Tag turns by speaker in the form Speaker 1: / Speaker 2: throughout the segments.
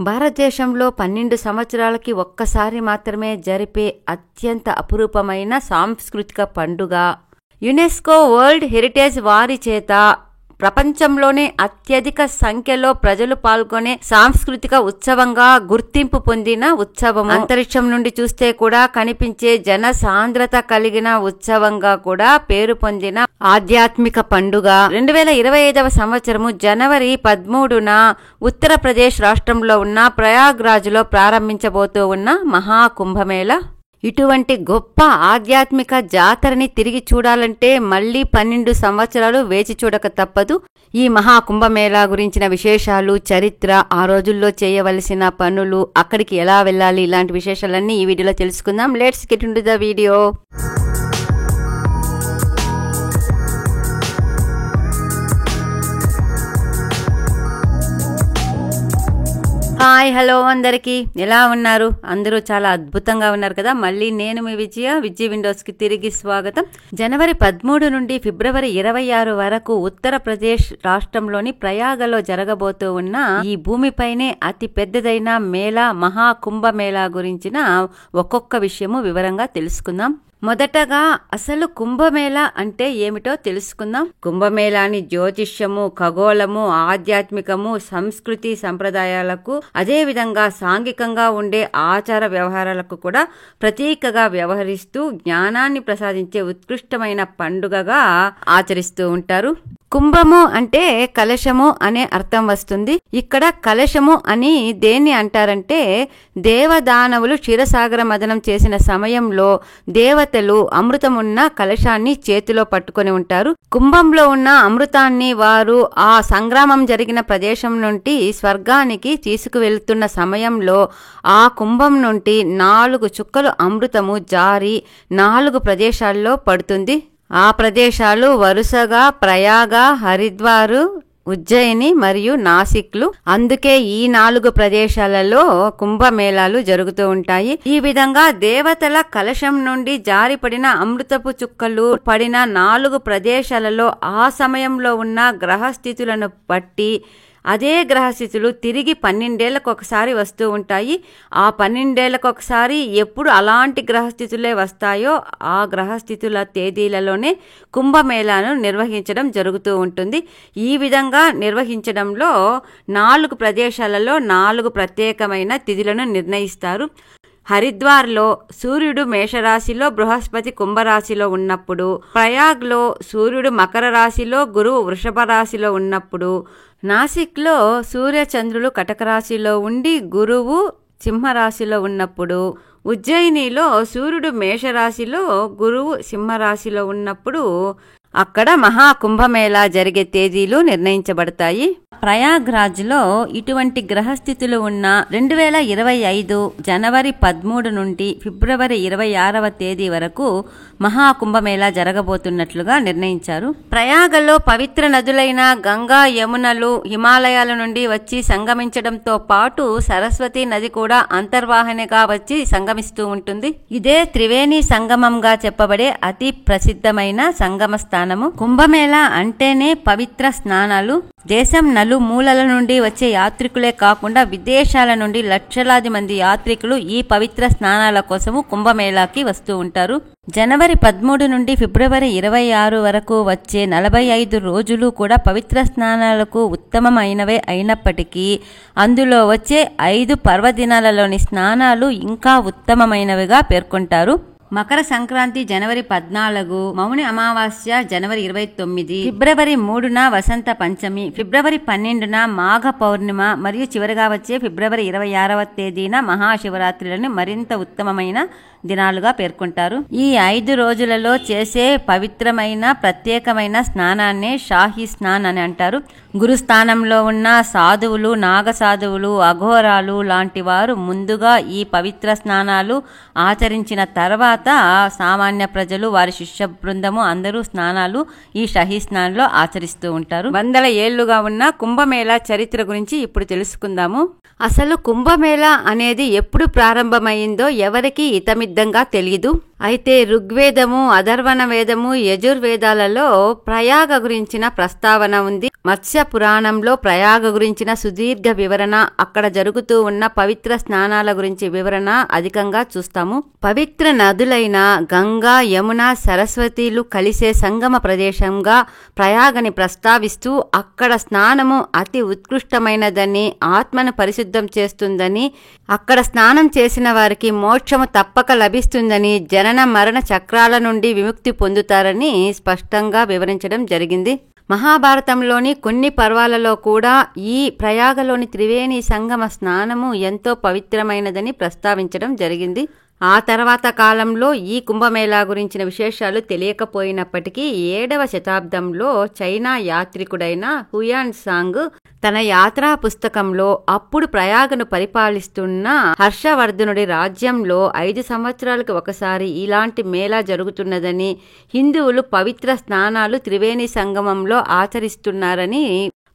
Speaker 1: భారతదేశంలో 12 సంవత్సరాలకి ఒక్కసారి మాత్రమే జరిపే అత్యంత అపురూపమైన సాంస్కృతిక పండుగ. యునెస్కో వరల్డ్ హెరిటేజ్ వారి చేత ప్రపంచంలోనే అత్యధిక సంఖ్యలో ప్రజలు పాల్గొనే సాంస్కృతిక ఉత్సవంగా గుర్తింపు పొందిన ఉత్సవం. అంతరిక్షం నుండి చూస్తే కూడా కనిపించే జన సాంద్రత కలిగిన ఉత్సవంగా కూడా పేరు పొందిన ఆధ్యాత్మిక పండుగ. 2025వ సంవత్సరము జనవరి 13న ఉత్తరప్రదేశ్ రాష్ట్రంలో ఉన్న ప్రయాగ్రాజ్లో ప్రారంభించబోతూ ఉన్న మహాకుంభమేళా. ఇటువంటి గొప్ప ఆధ్యాత్మిక జాతరని తిరిగి చూడాలంటే మళ్లీ 12 సంవత్సరాలు వేచి చూడక తప్పదు. ఈ మహాకుంభమేళా గురించిన విశేషాలు, చరిత్ర, ఆ రోజుల్లో చేయవలసిన పనులు, అక్కడికి ఎలా వెళ్ళాలి, ఇలాంటి విశేషాలన్నీ ఈ వీడియోలో తెలుసుకుందాం. Let's get into the video. Hi, hello అందరికీ, ఎలా ఉన్నారు? అందరూ చాలా అద్భుతంగా ఉన్నారు కదా. మళ్ళీ నేను మీ విజయ విండోస్కి తిరిగి స్వాగతం. జనవరి 13 నుండి ఫిబ్రవరి 26 వరకు ఉత్తరప్రదేశ్ రాష్ట్రంలోని ప్రయాగలో జరగబోతూ ఉన్న ఈ భూమిపైనే అతి పెద్దదైన మేళా మహాకుంభమేళా గురించిన ఒక్కొక్క విషయము వివరంగా తెలుసుకుందాం. మొదటగా అసలు కుంభమేళా అంటే ఏమిటో తెలుసుకుందాం. కుంభమేళాని జ్యోతిష్యము, ఖగోళము, ఆధ్యాత్మికము, సంస్కృతి సంప్రదాయాలకు, అదేవిధంగా సాంఘికంగా ఉండే ఆచార వ్యవహారాలకు కూడా ప్రతీకగా వ్యవహరిస్తూ జ్ఞానాన్ని ప్రసాదించే ఉత్కృష్టమైన పండుగగా ఆచరిస్తూ ఉంటారు. కుంభము అంటే కలశము అనే అర్థం వస్తుంది. ఇక్కడ కలశము అని దేన్ని అంటారంటే, దేవదానవులు క్షీరసాగర మదనం చేసిన సమయంలో దేవతలు అమృతమున్న కలశాన్ని చేతిలో పట్టుకొని ఉంటారు. కుంభంలో ఉన్న అమృతాన్ని వారు ఆ సంగ్రామం జరిగిన ప్రదేశం నుండి స్వర్గానికి తీసుకువెళ్తున్న సమయంలో ఆ కుంభం నుండి 4 చుక్కలు అమృతము జారి 4 ప్రదేశాల్లో పడుతుంది. ఆ ప్రదేశాలు వరుసగా ప్రయాగ, హరిద్వారు, ఉజ్జయిని మరియు నాసిక్లు. అందుకే ఈ 4 ప్రదేశాలలో కుంభమేళాలు జరుగుతూ ఉంటాయి. ఈ విధంగా దేవతల కలశం నుండి జారిపడిన అమృతపు చుక్కలు పడిన 4 ప్రదేశాలలో ఆ సమయంలో ఉన్న గ్రహస్థితులను బట్టి అదే గ్రహస్థితులు తిరిగి 12 ఏళ్లకు ఒకసారి వస్తూ ఉంటాయి. ఆ 12 ఏళ్లకు ఒకసారి ఎప్పుడు అలాంటి గ్రహస్థితులే వస్తాయో ఆ గ్రహస్థితుల తేదీలలోనే కుంభమేళాను నిర్వహించడం జరుగుతూ ఉంటుంది. ఈ విధంగా నిర్వహించడంలో 4 ప్రదేశాలలో 4 ప్రత్యేకమైన తిథులను నిర్ణయిస్తారు. హరిద్వార్లో సూర్యుడు మేషరాశిలో, బృహస్పతి కుంభరాశిలో ఉన్నప్పుడు, ప్రయాగ్లో సూర్యుడు మకర రాశిలో, గురువు వృషభ రాశిలో ఉన్నప్పుడు, నాసిక్లో సూర్యచంద్రులు కటక రాశిలో ఉండి గురువు సింహరాశిలో ఉన్నప్పుడు, ఉజ్జయినిలో సూర్యుడు మేషరాశిలో, గురువు సింహరాశిలో ఉన్నప్పుడు అక్కడ మహాకుంభమేళా జరిగే తేదీలు నిర్ణయించబడతాయి. ప్రయాగ్రాజ్లో ఇటువంటి గ్రహస్థితులు ఉన్న 2025 జనవరి 13 నుండి ఫిబ్రవరి 26వ తేదీ వరకు మహాకుంభమేళా జరగబోతున్నట్లుగా నిర్ణయించారు. ప్రయాగలో పవిత్ర నదులైన గంగా, యమునలు హిమాలయాల నుండి వచ్చి సంగమించడంతో పాటు సరస్వతి నది కూడా అంతర్వాహినిగా వచ్చి సంగమిస్తూ ఉంటుంది. ఇదే త్రివేణి సంగమంగా చెప్పబడే అతి ప్రసిద్ధమైన సంగమ స్థానము. కుంభమేళా అంటేనే పవిత్ర స్నానాలు. దేశం నలుమూలల నుండి వచ్చే యాత్రికులే కాకుండా విదేశాల నుండి లక్షలాది మంది యాత్రికులు ఈ పవిత్ర స్నానాల కోసము కుంభమేళాకి వస్తూ ఉంటారు. జనవరి 13 నుండి ఫిబ్రవరి 26 వరకు వచ్చే 45 రోజులు కూడా పవిత్ర స్నానాలకు ఉత్తమమైనవే అయినప్పటికీ అందులో వచ్చే 5 పర్వదినాలలోని స్నానాలు ఇంకా ఉత్తమమైనవిగా పేర్కొంటారు. మకర సంక్రాంతి జనవరి 14, మౌని అమావాస్య జనవరి 29, ఫిబ్రవరి 3న వసంత పంచమి, ఫిబ్రవరి 12న మాఘ పౌర్ణిమ మరియు చివరిగా వచ్చే ఫిబ్రవరి 26వ తేదీన మహాశివరాత్రులను మరింత ఉత్తమమైన దినాలుగా పేర్కొంటారు. ఈ 5 రోజులలో చేసే పవిత్రమైన ప్రత్యేకమైన స్నానాన్నే షాహీ స్నాన్ అని అంటారు. గురుస్థానంలో ఉన్న సాధువులు, నాగసాధువులు, అఘోరాలు లాంటి వారు ముందుగా ఈ పవిత్ర స్నానాలు ఆచరించిన తర్వాత సామాన్య ప్రజలు, వారి శిష్య బృందము అందరూ స్నానాలు ఈ షాహీ స్నాన్లో ఆచరిస్తూ ఉంటారు. 100 ఏళ్లుగా ఉన్న కుంభమేళా చరిత్ర గురించి ఇప్పుడు తెలుసుకుందాము. అసలు కుంభమేళా అనేది ఎప్పుడు ప్రారంభమైందో ఎవరికీ ఇతమిద్దంగా తెలియదు. అయితే ఋగ్వేదము, అథర్వణ వేదము, యజుర్వేదాలలో ప్రయాగ గురించిన ప్రస్తావన ఉంది. మత్స్య పురాణంలో ప్రయాగ గురించిన సుదీర్ఘ వివరణ, అక్కడ జరుగుతూ ఉన్న పవిత్ర స్నానాల గురించి వివరణ అధికంగా చూస్తాము. పవిత్ర నదులైన గంగా, యమున, సరస్వతిలు కలిసే సంగమ ప్రదేశంగా ప్రయాగని ప్రస్తావిస్తూ అక్కడ స్నానము అతి ఉత్కృష్టమైనదని, ఆత్మను పరిశుద్ధం చేస్తుందని, అక్కడ స్నానం చేసిన వారికి మోక్షము తప్పక లభిస్తుందని, జనన మరణ చక్రాల నుండి విముక్తి పొందుతారని స్పష్టంగా వివరించడం జరిగింది. మహాభారతంలోని కొన్ని పర్వాలలో కూడా ఈ ప్రయాగలోని త్రివేణి సంగమ స్నానము ఎంతో పవిత్రమైనదని ప్రస్తావించడం జరిగింది. ఆ తర్వాత కాలంలో ఈ కుంభమేళా గురించిన విశేషాలు తెలియకపోయినప్పటికీ 7వ శతాబ్దంలో చైనా యాత్రికుడైన హుయాన్ సాంగ్ తన యాత్రా పుస్తకంలో అప్పుడు ప్రయాగను పరిపాలిస్తున్న హర్షవర్ధనుడి రాజ్యంలో 5 సంవత్సరాలకు ఒకసారి ఇలాంటి మేళా జరుగుతున్నదని, హిందువులు పవిత్ర స్నానాలు త్రివేణి సంగమంలో ఆచరిస్తున్నారని,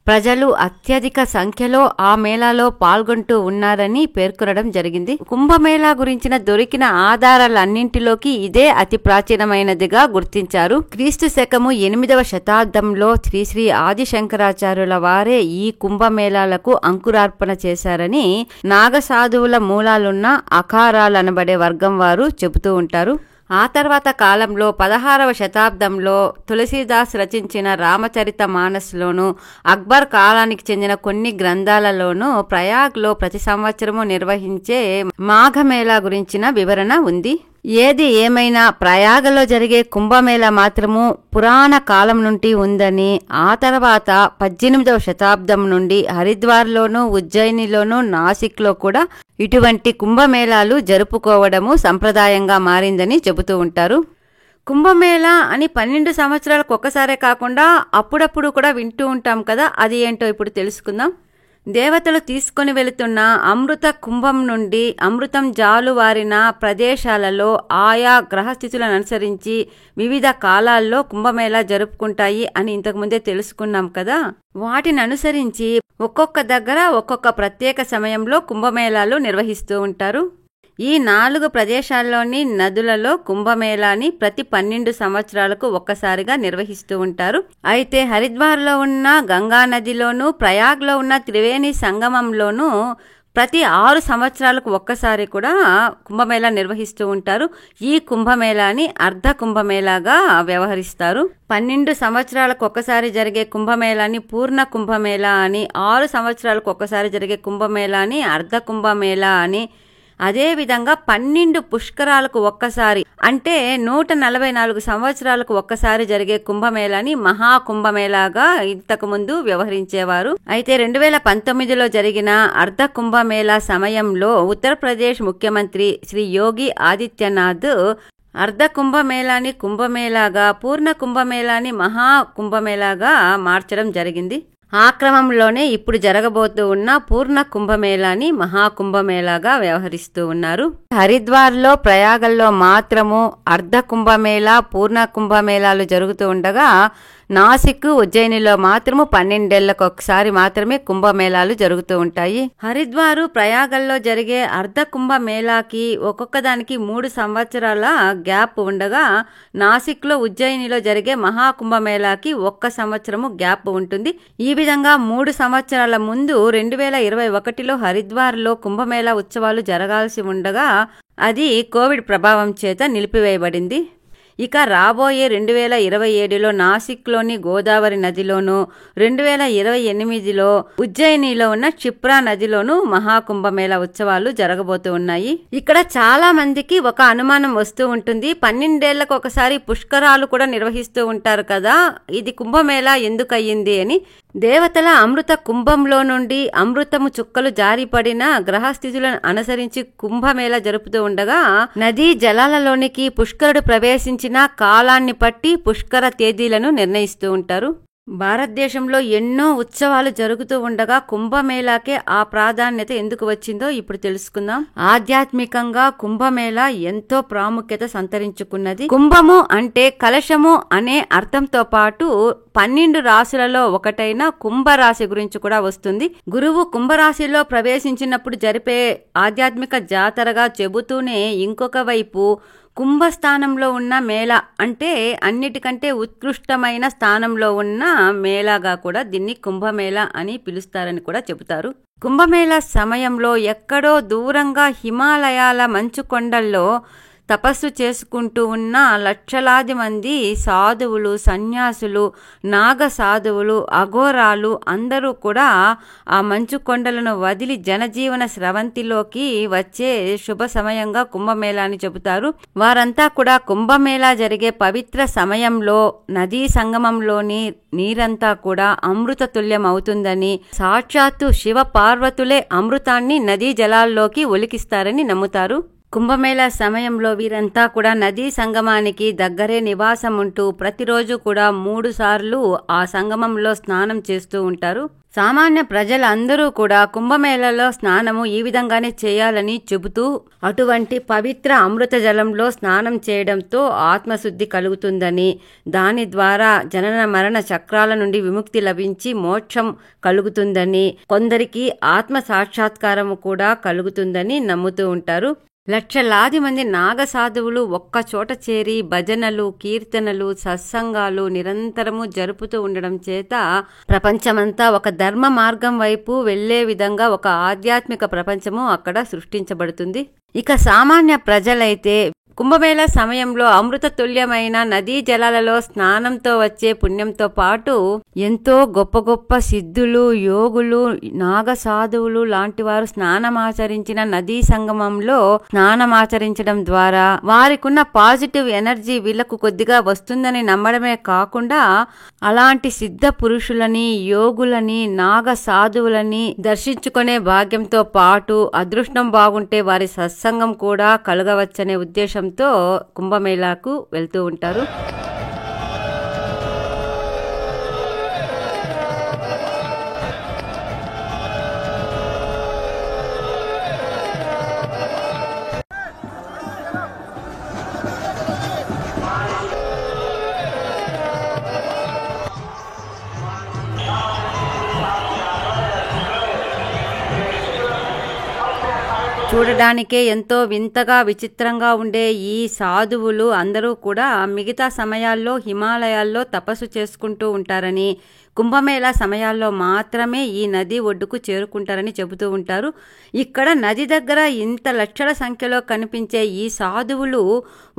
Speaker 1: ప్రజలు అత్యధిక సంఖ్యలో ఆ మేళాలో పాల్గొంటూ ఉన్నారని పేర్కొనడం జరిగింది. కుంభమేళా గురించిన దొరికిన ఆధారాలన్నింటిలోకి ఇదే అతి ప్రాచీనమైనదిగా గుర్తించారు. క్రీస్తు శకము 8వ శతాబ్దంలో శ్రీ ఆదిశంకరాచార్యుల వారే ఈ కుంభమేళాలకు అంకురార్పణ చేశారని నాగసాధువుల మూలాలున్న అఖారాలనబడే వర్గం వారు చెబుతూ ఉంటారు. ఆ తర్వాత కాలంలో 16వ శతాబ్దంలో తులసీదాస్ రచించిన రామచరిత మానస్లోను, అక్బర్ కాలానికి చెందిన కొన్ని గ్రంథాలలోనూ ప్రయాగ్లో ప్రతి సంవత్సరము నిర్వహించే మాఘమేళా గురించిన వివరణ ఉంది. ఏది ఏమైనా ప్రయాగలో జరిగే కుంభమేళా మాత్రము పురాణ కాలం నుండి ఉందని, ఆ తర్వాత 18వ శతాబ్దం నుండి హరిద్వార్లోనూ, ఉజ్జయినిలోనూ, నాసిక్లో కూడా ఇటువంటి కుంభమేళాలు జరుపుకోవడము సంప్రదాయంగా మారిందని చెబుతూ ఉంటారు. కుంభమేళా అని 12 సంవత్సరాలకు ఒక్కసారే కాకుండా అప్పుడప్పుడు కూడా వింటూ ఉంటాం కదా, అది ఏంటో ఇప్పుడు తెలుసుకుందాం. దేవతలు తీసుకొని వెళుతున్న అమృత కుంభం నుండి అమృతం జాలువారిన ప్రదేశాలలో ఆయా గ్రహస్థితులను అనుసరించి వివిధ కాలాల్లో కుంభమేళా జరుపుకుంటాయి అని ఇంతకుముందే తెలుసుకున్నాం కదా. వాటిని అనుసరించి ఒక్కొక్క దగ్గర ఒక్కొక్క ప్రత్యేక సమయంలో కుంభమేళాలు నిర్వహిస్తూ ఉంటారు. ఈ 4 ప్రదేశాల్లోని నదులలో కుంభమేళాని ప్రతి 12 సంవత్సరాలకు ఒక్కసారిగా నిర్వహిస్తూ ఉంటారు. అయితే హరిద్వార్లో ఉన్న గంగా నదిలోనూ, ప్రయాగ్లో ఉన్న త్రివేణి సంగమంలోనూ ప్రతి 6 సంవత్సరాలకు ఒక్కసారి కూడా కుంభమేళా నిర్వహిస్తూ ఉంటారు. ఈ కుంభమేళాని అర్ధ కుంభమేళాగా వ్యవహరిస్తారు. 12 సంవత్సరాలకు ఒక్కసారి జరిగే కుంభమేళాని పూర్ణ కుంభమేళా అని, 6 సంవత్సరాలకు ఒక్కసారి జరిగే కుంభమేళాని అర్ధ కుంభమేళా అని, అదేవిధంగా 12 పుష్కరాలకు ఒక్కసారి అంటే 144 సంవత్సరాలకు ఒక్కసారి జరిగే కుంభమేళాని మహాకుంభమేళాగా ఇంతకుముందు వ్యవహరించేవారు. అయితే 2019లో జరిగిన అర్ధ కుంభమేళా సమయంలో ఉత్తరప్రదేశ్ ముఖ్యమంత్రి శ్రీ యోగి ఆదిత్యనాథ్ అర్ధ కుంభమేళాని కుంభమేళాగా, పూర్ణ కుంభమేళాని మహాకుంభమేళాగా మార్చడం జరిగింది. ఆ క్రమంలోనే ఇప్పుడు జరగబోతూ ఉన్న పూర్ణ కుంభమేళాని మహాకుంభమేళాగా వ్యవహరిస్తూ ఉన్నారు. హరిద్వార్లో, ప్రయాగల్లో మాత్రము అర్ధ కుంభమేళా, పూర్ణ కుంభమేళాలు జరుగుతూ ఉండగా నాసిక్, ఉజ్జయినిలో మాత్రము 12 ఏళ్లకు ఒకసారి మాత్రమే కుంభమేళాలు జరుగుతూ ఉంటాయి. హరిద్వారు, ప్రయాగల్లో జరిగే అర్ధ కుంభమేళాకి ఒక్కొక్క దానికి 3 సంవత్సరాల గ్యాప్ ఉండగా, నాసిక్లో, ఉజ్జయినిలో జరిగే మహాకుంభమేళాకి 1 సంవత్సరము గ్యాప్ ఉంటుంది. ఈ విధంగా 3 సంవత్సరాల ముందు 2021లో హరిద్వార్లో కుంభమేళా ఉత్సవాలు జరగాల్సి ఉండగా అది కోవిడ్ ప్రభావం చేత నిలిపివేయబడింది. ఇక రాబోయే 2027లో నాసిక్లోని గోదావరి నదిలోనూ, 2028లో ఉజ్జయినిలో ఉన్న క్షిప్రా నదిలోనూ మహాకుంభమేళా ఉత్సవాలు జరగబోతూ ఉన్నాయి. ఇక్కడ చాలా మందికి ఒక అనుమానం వస్తూ ఉంటుంది, 12 ఏళ్లకు ఒకసారి పుష్కరాలు కూడా నిర్వహిస్తూ ఉంటారు కదా, ఇది కుంభమేళా ఎందుకు అయ్యింది అని. దేవతల అమృత కుంభంలో నుండి అమృతము చుక్కలు జారిపడిన గ్రహస్థితులను అనుసరించి కుంభమేళా జరుపుతూ ఉండగా నదీ జలాలలోనికి పుష్కరుడు ప్రవేశించిన కాలాన్ని బట్టి పుష్కర తేదీలను నిర్ణయిస్తూ ఉంటారు. భారతదేశంలో ఎన్నో ఉత్సవాలు జరుగుతూ ఉండగా కుంభమేళాకే ఆ ప్రాధాన్యత ఎందుకు వచ్చిందో ఇప్పుడు తెలుసుకుందాం. ఆధ్యాత్మికంగా కుంభమేళా ఎంతో ప్రాముఖ్యత సంతరించుకున్నది. కుంభము అంటే కలశము అనే అర్థంతో పాటు 12 రాశులలో ఒకటైన కుంభరాశి గురించి కూడా వస్తుంది. గురువు కుంభరాశిలో ప్రవేశించినప్పుడు జరిపే ఆధ్యాత్మిక జాతరగా చెబుతూనే ఇంకొక వైపు కుంభస్థానంలో ఉన్న మేళ అంటే అన్నిటికంటే ఉత్కృష్టమైన స్థానంలో ఉన్న మేళాగా కూడా దీన్ని కుంభమేళ అని పిలుస్తారని కూడా చెబుతారు. కుంభమేళ సమయంలో ఎక్కడో దూరంగా హిమాలయాల మంచు కొండల్లో తపస్సు చేసుకుంటూ ఉన్న లక్షలాది మంది సాధువులు, సన్యాసులు, నాగ సాధువులు, అఘోరాలు అందరూ కూడా ఆ మంచు కొండలను వదిలి జనజీవన స్రవంతిలోకి వచ్చే శుభ సమయంగా కుంభమేళాని చెబుతారు. వారంతా కూడా కుంభమేళా జరిగే పవిత్ర సమయంలో నదీ సంగమంలోని నీరంతా కూడా అమృత తుల్యం అవుతుందని, సాక్షాత్తు శివ పార్వతులే అమృతాన్ని నదీ జలాల్లోకి ఒలికిస్తారని నమ్ముతారు. కుంభమేళా సమయంలో వీరంతా కూడా నదీ సంగమానికి దగ్గరే నివాసం ఉంటూ ప్రతిరోజు కూడా 3 సార్లు ఆ సంగమంలో స్నానం చేస్తూ ఉంటారు. సామాన్య ప్రజలందరూ కూడా కుంభమేళలో స్నానము ఈ విధంగానే చేయాలని చెబుతూ అటువంటి పవిత్ర అమృత జలంలో స్నానం చేయడంతో ఆత్మశుద్ధి కలుగుతుందని, దాని ద్వారా జనన మరణ చక్రాల నుండి విముక్తి లభించి మోక్షం కలుగుతుందని, కొందరికి ఆత్మ సాక్షాత్కారము కూడా కలుగుతుందని నమ్ముతూ ఉంటారు. లక్షలాది మంది నాగ సాధువులు ఒక్క చోట చేరి భజనలు, కీర్తనలు, సత్సంగాలు నిరంతరము జరుపుతూ ఉండడం చేత ప్రపంచమంతా ఒక ధర్మ మార్గం వైపు వెళ్లే విధంగా ఒక ఆధ్యాత్మిక ప్రపంచము అక్కడ సృష్టించబడుతుంది. ఇక సామాన్య ప్రజలైతే కుంభమేళ సమయంలో అమృత తుల్యమైన నదీ జలాలలో స్నానంతో వచ్చే పుణ్యంతో పాటు ఎంతో గొప్ప గొప్ప సిద్ధులు, యోగులు, నాగ సాధువులు లాంటి వారు స్నానమాచరించిన నదీ సంగమంలో స్నానమాచరించడం ద్వారా వారికున్న పాజిటివ్ ఎనర్జీ వీళ్లకు కొద్దిగా వస్తుందని నమ్మడమే కాకుండా అలాంటి సిద్ధ పురుషులని, యోగులని, నాగ సాధువులని దర్శించుకునే భాగ్యంతో పాటు అదృష్టం బాగుంటే వారి సత్సంగం కూడా కలగవచ్చనే ఉద్దేశం కుంభమేళాకు వెళ్తూ ఉంటారు. చూడడానికే ఎంతో వింతగా విచిత్రంగా ఉండే ఈ సాధువులు అందరూ కూడా మిగతా సమయాల్లో హిమాలయాల్లో తపస్సు చేసుకుంటూ ఉంటారని, కుంభమేళా సమయాల్లో మాత్రమే ఈ నది ఒడ్డుకు చేరుకుంటారని చెబుతూ ఉంటారు. ఇక్కడ నది దగ్గర ఇంత లక్షల సంఖ్యలో కనిపించే ఈ సాధువులు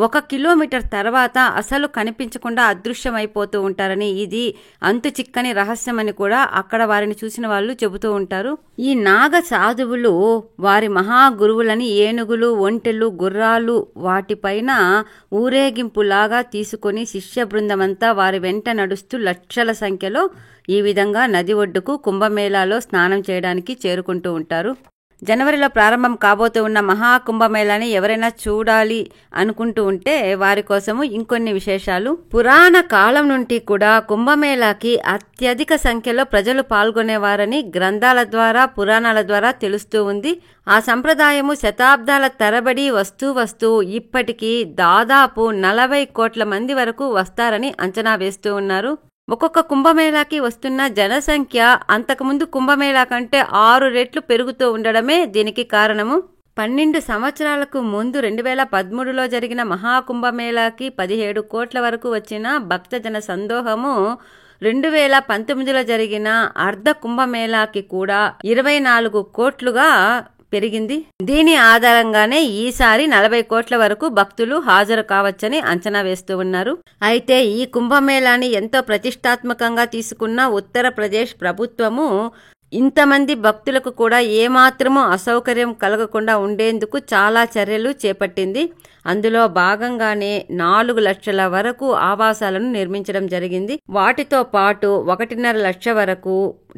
Speaker 1: 1 కిలోమీటర్ తర్వాత అసలు కనిపించకుండా అదృశ్యమైపోతూ ఉంటారని, ఇది అంతు చిక్కని రహస్యమని కూడా అక్కడ వారిని చూసిన వాళ్ళు చెబుతూ ఉంటారు. ఈ నాగ సాధువులు వారి మహాగురువులని ఏనుగులు, ఒంటెలు, గుర్రాలు వాటిపైన ఊరేగింపులాగా తీసుకొని శిష్య బృందమంతా వారి వెంట నడుస్తూ లక్షల సంఖ్యలో ఈ విధంగా నది ఒడ్డుకు కుంభమేళాలో స్నానం చేయడానికి చేరుకుంటూ ఉంటారు. జనవరిలో ప్రారంభం కాబోతూ ఉన్న మహాకుంభమేళాని ఎవరైనా చూడాలి అనుకుంటూ ఉంటే వారి కోసము ఇంకొన్ని విశేషాలు. పురాణ కాలం నుండి కూడా కుంభమేళాకి అత్యధిక సంఖ్యలో ప్రజలు పాల్గొనేవారని గ్రంథాల ద్వారా, పురాణాల ద్వారా తెలుస్తూ ఉంది. ఆ సంప్రదాయము శతాబ్దాల తరబడి వస్తూ ఇప్పటికీ దాదాపు 40 కోట్ల మంది వరకు వస్తారని అంచనా వేస్తూ ఉన్నారు. ఒక్కొక్క కుంభమేళాకి వస్తున్న జనసంఖ్య అంతకుముందు కుంభమేళా కంటే 6 రెట్లు పెరుగుతూ ఉండడమే దీనికి కారణము. 12 సంవత్సరాలకు ముందు 2013లో జరిగిన మహాకుంభమేళాకి 17 కోట్ల వరకు వచ్చిన భక్తజన సందోహము 2019లో జరిగిన అర్ధ కుంభమేళాకి కూడా 24 కోట్లుగా పెరిగింది. దీని ఆధారంగానే ఈసారి 40 కోట్ల వరకు భక్తులు హాజరు కావచ్చని అంచనా వేస్తూ ఉన్నారు. అయితే ఈ కుంభమేళాని ఎంతో ప్రతిష్టాత్మకంగా తీసుకున్న ఉత్తరప్రదేశ్ ప్రభుత్వము ఇంతమంది భక్తులకు కూడా ఏమాత్రమూ అసౌకర్యం కలగకుండా ఉండేందుకు చాలా చర్యలు చేపట్టింది. అందులో భాగంగానే 4 లక్షల వరకు ఆవాసాలను నిర్మించడం జరిగింది. వాటితో పాటు 1.5 లక్ష వరకు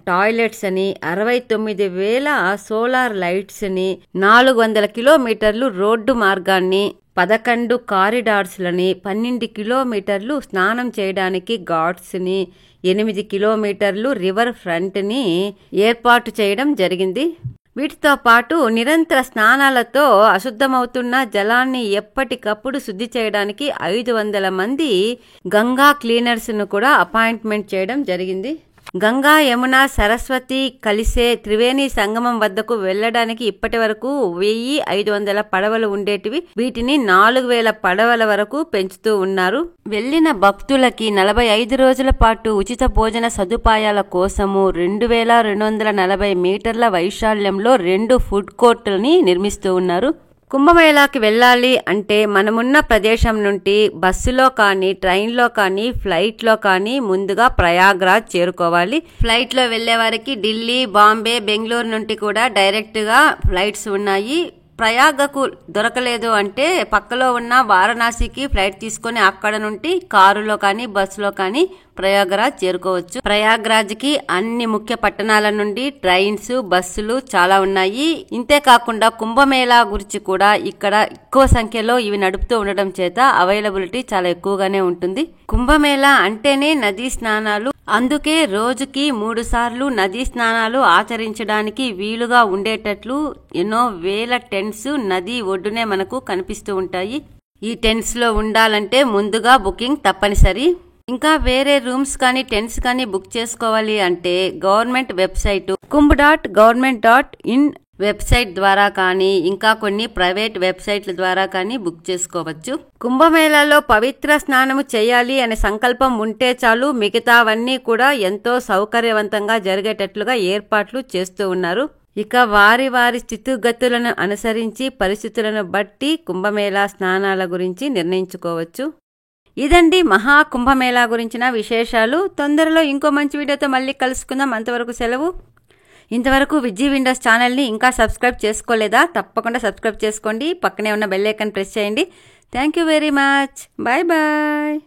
Speaker 1: టాయిలెట్స్ అని, 69,000 సోలార్ లైట్స్ అని, 400 కిలోమీటర్లు రోడ్డు మార్గాన్ని, 11 కారిడార్స్లని, 12 కిలోమీటర్లు స్నానం చేయడానికి ఘాట్స్ని, 8 కిలోమీటర్లు రివర్ ఫ్రంట్ని ఏర్పాటు చేయడం జరిగింది. వీటితో పాటు నిరంతర స్నానాలతో అశుద్ధమవుతున్న జలాన్ని ఎప్పటికప్పుడు శుద్ధి చేయడానికి 500 మంది గంగా క్లీనర్స్ను కూడా అపాయింట్మెంట్ చేయడం జరిగింది. గంగా యమున సరస్వతి కలిసే త్రివేణి సంగమం వద్దకు వెళ్లడానికి ఇప్పటి వరకు 1500 పడవలు ఉండేటివి వీటిని 4000 పడవల వరకు పెంచుతూ ఉన్నారు. వెళ్లిన భక్తులకి 45 రోజుల పాటు ఉచిత భోజన సదుపాయాల కోసము 2240 మీటర్ల వైశాల్యంలో 2 ఫుడ్ కోర్టులని నిర్మిస్తూ ఉన్నారు. కుంభమేళాకి వెళ్ళాలి అంటే మనమున్న ప్రదేశం నుండి బస్సులో కానీ ట్రైన్లో కానీ ఫ్లైట్లో కానీ ముందుగా ప్రయాగ్రాజ్ చేరుకోవాలి. ఫ్లైట్లో వెళ్లే వారికి ఢిల్లీ, బాంబే, బెంగళూరు నుండి కూడా డైరెక్ట్గా ఫ్లైట్స్ ఉన్నాయి. ప్రయాగకు దొరకలేదు అంటే పక్కలో ఉన్న వారణాసికి ఫ్లైట్ తీసుకొని అక్కడ నుండి కారులో కానీ బస్సులో కానీ ప్రయాగరాజ్ చేరుకోవచ్చు. ప్రయాగరాజ్కి అన్ని ముఖ్య పట్టణాల నుండి ట్రైన్స్, బస్సులు చాలా ఉన్నాయి. ఇంతే కాకుండా కుంభమేళా గురించి కూడా ఇక్కడ ఎక్కువ సంఖ్యలో ఇవి నడుపుతూ ఉండడం చేత అవైలబిలిటీ చాలా ఎక్కువగానే ఉంటుంది. కుంభమేళా అంటేనే నదీ స్నానాలు. అందుకే రోజుకి 3 సార్లు నదీ స్నానాలు ఆచరించడానికి వీలుగా ఉండేటట్లు ఎన్నో వేల టెంట్స్ నది ఒడ్డునే మనకు కనిపిస్తూ ఉంటాయి. ఈ టెంట్స్ లో ఉండాలంటే ముందుగా బుకింగ్ తప్పనిసరి. ఇంకా వేరే రూమ్స్ కానీ టెంట్స్ కానీ బుక్ చేసుకోవాలి అంటే గవర్నమెంట్ వెబ్సైట్ kumbh.government.in వెబ్సైట్ ద్వారా కానీ ఇంకా కొన్ని ప్రైవేట్ వెబ్సైట్ల ద్వారా కానీ బుక్ చేసుకోవచ్చు. కుంభమేళాలో పవిత్ర స్నానము చేయాలి అనే సంకల్పం ఉంటే చాలు, మిగతావన్నీ కూడా ఎంతో సౌకర్యవంతంగా జరిగేటట్లుగా ఏర్పాట్లు చేస్తూ ఉన్నారు. ఇక వారి వారి స్థితిగతులను అనుసరించి పరిస్థితులను బట్టి కుంభమేళా స్నానాల గురించి నిర్ణయించుకోవచ్చు. ఇదండి మహా కుంభమేళా గురించిన విశేషాలు. తొందరలో ఇంకో మంచి వీడియోతో మళ్ళీ కలుసుకుందాం. అంతవరకు సెలవు. ఇంతవరకు విజీ విండోస్ ఛానల్ని ఇంకా సబ్స్క్రైబ్ చేసుకోలేదా? తప్పకుండా సబ్స్క్రైబ్ చేసుకోండి. పక్కనే ఉన్న బెల్ ఐకాన్ ప్రెస్ చేయండి. Thank you very much. Bye bye.